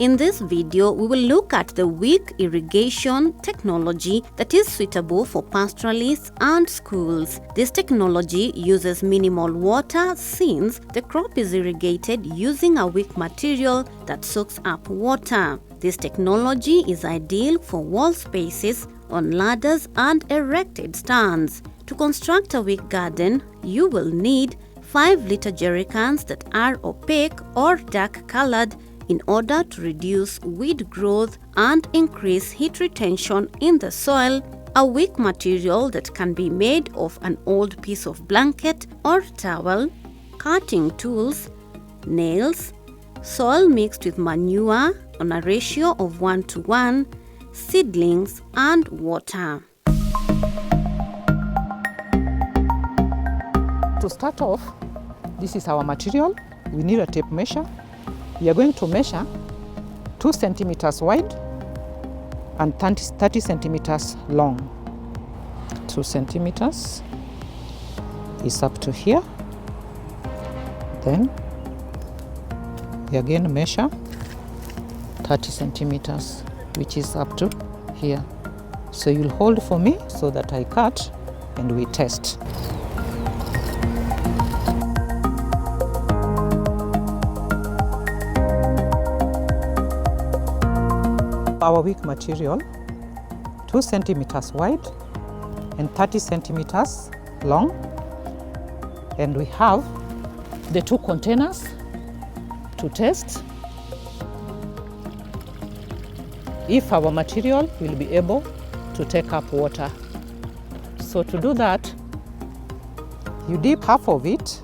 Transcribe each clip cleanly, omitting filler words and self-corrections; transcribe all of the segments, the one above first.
In this video, we will look at the Wick irrigation technology that is suitable for pastoralists and schools. This technology uses minimal water since the crop is irrigated using a wick material that soaks up water. This technology is ideal for wall spaces, on ladders and erected stands. To construct a wick garden, you will need 5-liter jerry cans that are opaque or dark colored in order to reduce weed growth and increase heat retention in the soil, a wick material that can be made of an old piece of blanket or towel, cutting tools, nails, soil mixed with manure on a ratio of 1:1, seedlings and water. To start off, this is our material. We need a tape measure. We are going to measure 2 centimeters wide and 30 centimeters long. 2 centimeters is up to here. Then we again measure 30 centimeters, which is up to here. So you'll hold for me so that I cut and we test. Our wick material, 2 centimeters wide and 30 centimeters long. And we have the 2 containers to test if our material will be able to take up water. So to do that, you dip half of it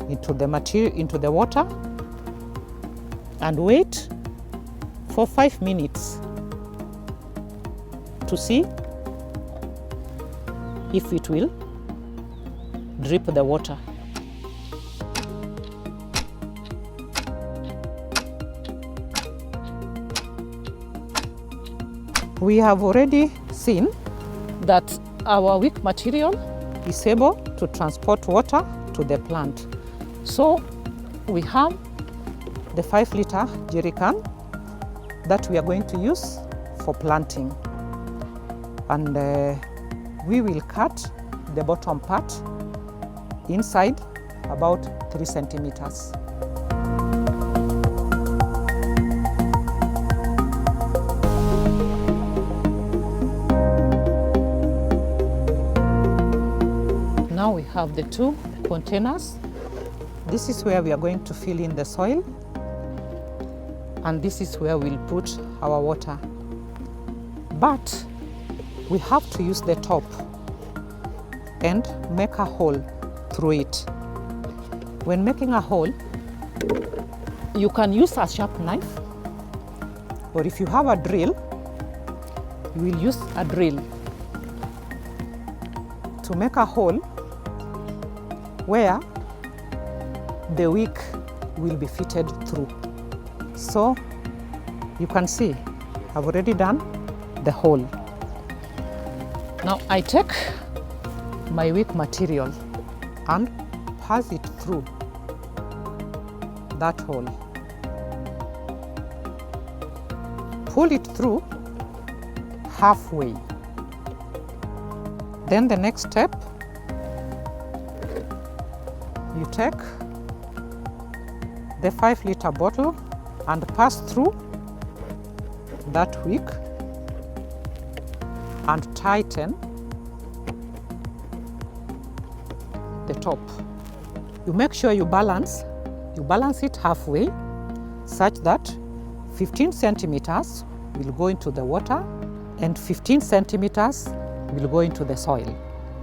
into the water and wait for 5 minutes to see if it will drip the water. We have already seen that our wick material is able to transport water to the plant. So we have the 5-liter jerry can that we are going to use for planting. And we will cut the bottom part inside about 3 centimeters. Now we have the 2 containers. This is where we are going to fill in the soil, and this is where we'll put our water. But we have to use the top and make a hole through it. When making a hole, you can use a sharp knife, or if you have a drill, you will use a drill to make a hole where the wick will be fitted through. So you can see I've already done the hole. Now I take my wick material and pass it through that hole. Pull it through halfway. Then the next step, you take the 5-liter bottle and pass through that wick and tighten the top. You make sure you balance it halfway such that 15 centimeters will go into the water and 15 centimeters will go into the soil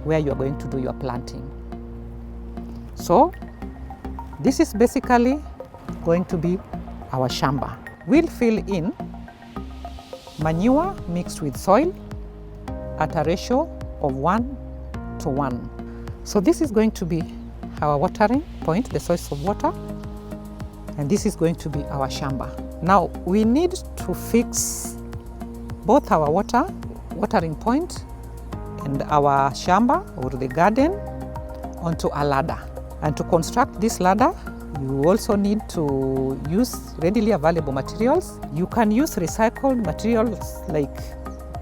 where you are going to do your planting. So this is basically going to be our shamba. We'll fill in manure mixed with soil at a ratio of 1:1. So this is going to be our watering point, the source of water, and this is going to be our shamba. Now we need to fix both our watering point and our shamba or the garden onto a ladder. And to construct this ladder, you also need to use readily available materials. You can use recycled materials like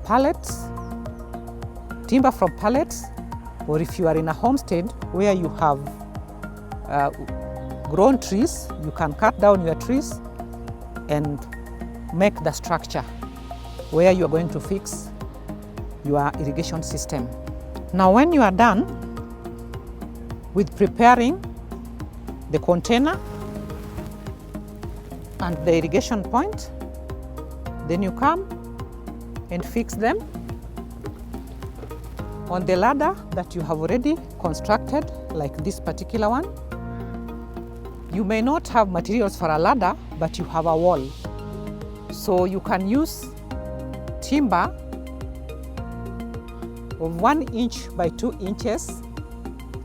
pallets, timber from pallets, or if you are in a homestead where you have grown trees, you can cut down your trees and make the structure where you are going to fix your irrigation system. Now, when you are done with preparing the container and the irrigation point, then you come and fix them on the ladder that you have already constructed, like this particular one. You may not have materials for a ladder, but you have a wall. So you can use timber of 1 inch by 2 inches.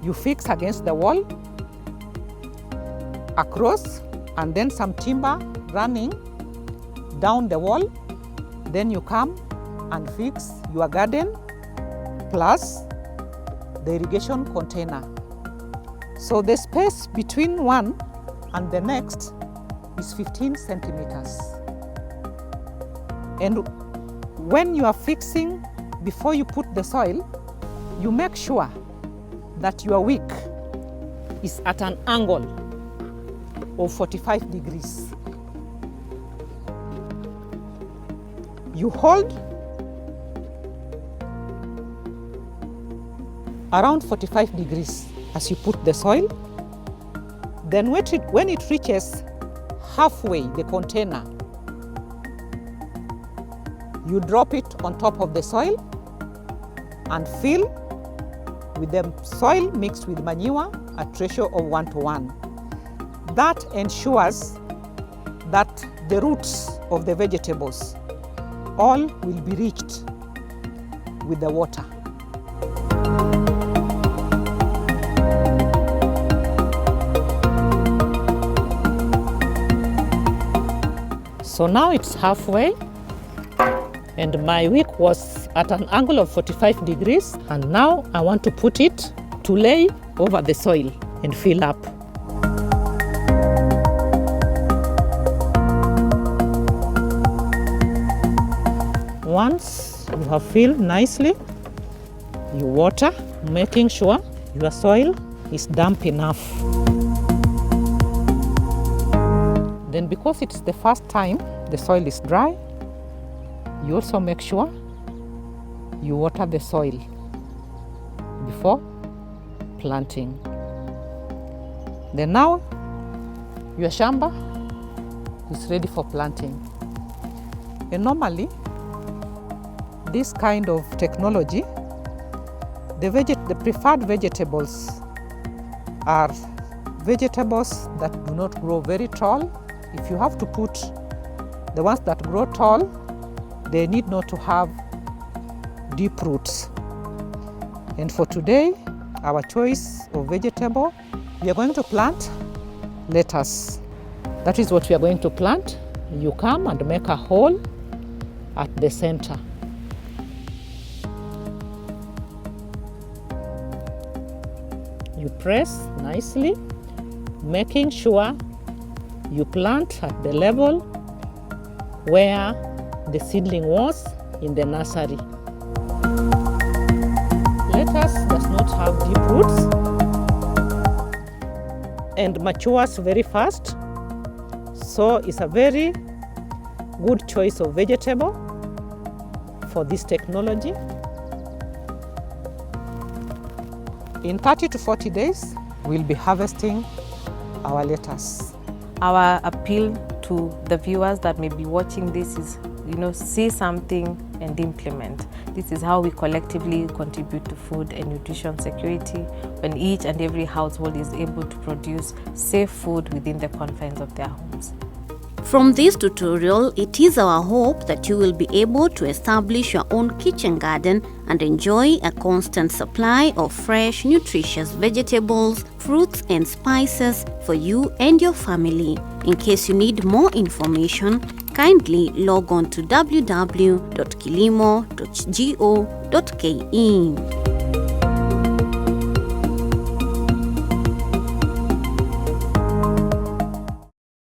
You fix against the wall across, and then some timber running down the wall. Then you come and fix your garden plus the irrigation container. So the space between one and the next is 15 centimeters. And when you are fixing, before you put the soil, you make sure that your wick is at an angle of 45 degrees. You hold around 45 degrees as you put the soil. Then when it reaches halfway the container, you drop it on top of the soil and fill with the soil mixed with manure at ratio of 1:1. That ensures that the roots of the vegetables all will be reached with the water. So now it's halfway, and my wick was at an angle of 45 degrees, and now I want to put it to lay over the soil and fill up. Once you have filled nicely, you water, making sure your soil is damp enough. Then, because it's the first time the soil is dry, you also make sure you water the soil before planting. Then now your shamba is ready for planting. And normally, this kind of technology, the preferred vegetables are vegetables that do not grow very tall. If you have to put the ones that grow tall, they need not to have deep roots. And for today, our choice of vegetable, we are going to plant lettuce. That is what we are going to plant. You come and make a hole at the center. You press nicely, making sure you plant at the level where the seedling was in the nursery. Lettuce does not have deep roots and matures very fast, so it's a very good choice of vegetable for this technology. In 30 to 40 days, we'll be harvesting our lettuce. Our appeal to the viewers that may be watching this is, see something and implement. This is how we collectively contribute to food and nutrition security when each and every household is able to produce safe food within the confines of their homes. From this tutorial, it is our hope that you will be able to establish your own kitchen garden and enjoy a constant supply of fresh, nutritious vegetables, fruits and spices for you and your family. In case you need more information, kindly log on to www.kilimo.go.ke.